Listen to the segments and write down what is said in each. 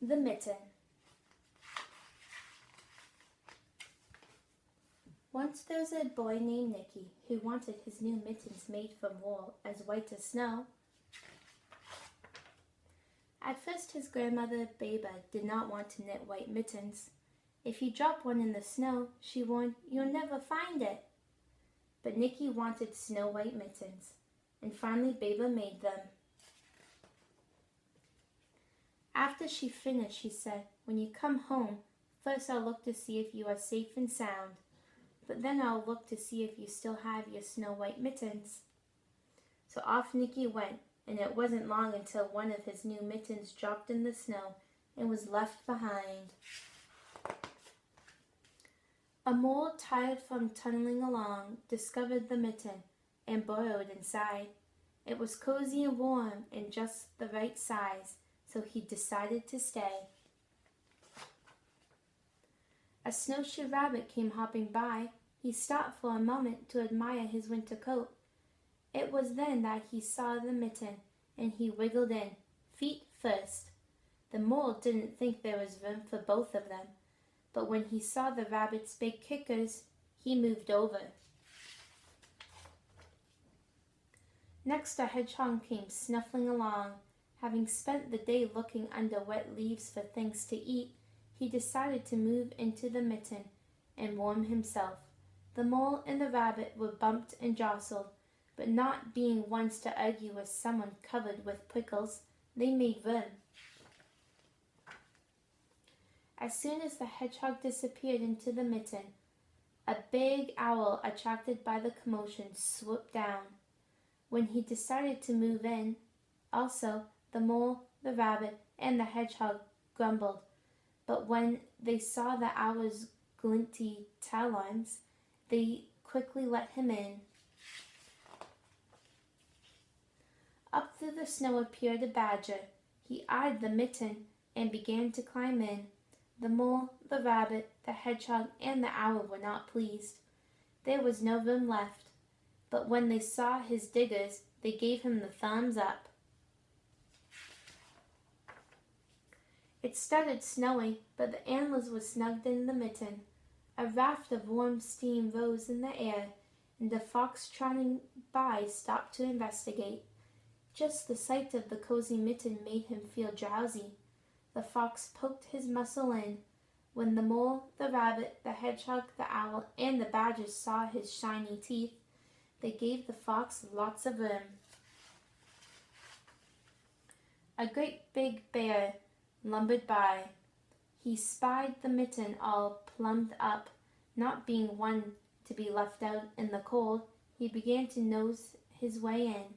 The Mitten. Once there was a boy named Nicky who wanted his new mittens made from wool as white as snow. At first his grandmother, Baba, did not want to knit white mittens. If you drop one in the snow, she warned, you'll never find it. But Nicky wanted snow white mittens, and finally Baba made them. After she finished, she said, when you come home, first I'll look to see if you are safe and sound, but then I'll look to see if you still have your snow white mittens. So off Nicky went, and it wasn't long until one of his new mittens dropped in the snow and was left behind. A mole, tired from tunneling along, discovered the mitten and burrowed inside. It was cozy and warm and just the right size, so he decided to stay. A snowshoe rabbit came hopping by. He stopped for a moment to admire his winter coat. It was then that he saw the mitten, and he wiggled in, feet first. The mole didn't think there was room for both of them, but when he saw the rabbit's big kickers, he moved over. Next, a hedgehog came snuffling along. Having spent the day looking under wet leaves for things to eat, he decided to move into the mitten and warm himself. The mole and the rabbit were bumped and jostled, but not being ones to argue with someone covered with prickles, they made room. As soon as the hedgehog disappeared into the mitten, a big owl, attracted by the commotion, swooped down. When he decided to move in, also, the mole, the rabbit, and the hedgehog grumbled, but when they saw the owl's glinty talons, they quickly let him in. Up through the snow appeared a badger. He eyed the mitten and began to climb in. The mole, the rabbit, the hedgehog, and the owl were not pleased. There was no room left, but when they saw his diggers, they gave him the thumbs up. It started snowing, but the animals were snugged in the mitten. A raft of warm steam rose in the air, and a fox trotting by stopped to investigate. Just the sight of the cozy mitten made him feel drowsy. The fox poked his muzzle in. When the mole, the rabbit, the hedgehog, the owl, and the badger saw his shiny teeth, they gave the fox lots of room. A great big bear lumbered by. He spied the mitten all plumbed up. Not being one to be left out in the cold, he began to nose his way in.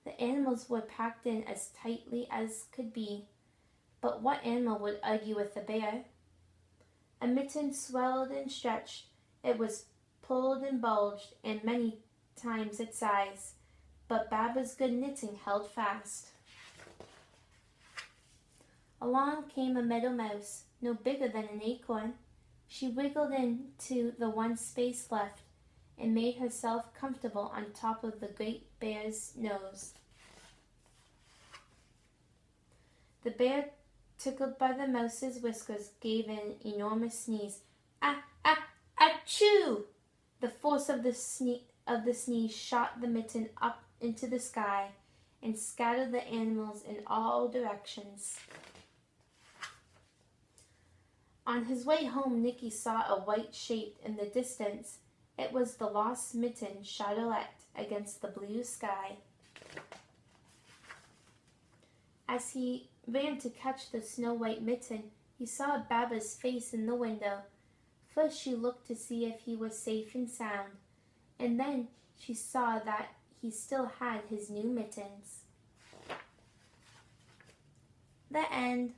The animals were packed in as tightly as could be, but what animal would argue with the bear? A mitten swelled and stretched. It was pulled and bulged, and many times its size, but Baba's good knitting held fast. Along came a meadow mouse, no bigger than an acorn. She wiggled into the one space left and made herself comfortable on top of the great bear's nose. The bear, tickled by the mouse's whiskers, gave an enormous sneeze. Achoo! The force of the sneeze shot the mitten up into the sky and scattered the animals in all directions. On his way home, Nicky saw a white shape in the distance. It was the lost mitten shadowette against the blue sky. As he ran to catch the snow-white mitten, he saw Baba's face in the window. First she looked to see if he was safe and sound, and then she saw that he still had his new mittens. The end.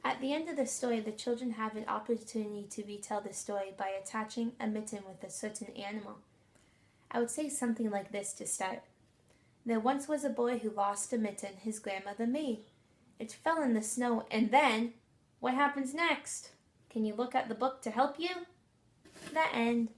At the end of the story, the children have an opportunity to retell the story by attaching a mitten with a certain animal. I would say something like this to start. There once was a boy who lost a mitten his grandmother made. It fell in the snow, and then, what happens next? Can you look at the book to help you? The end.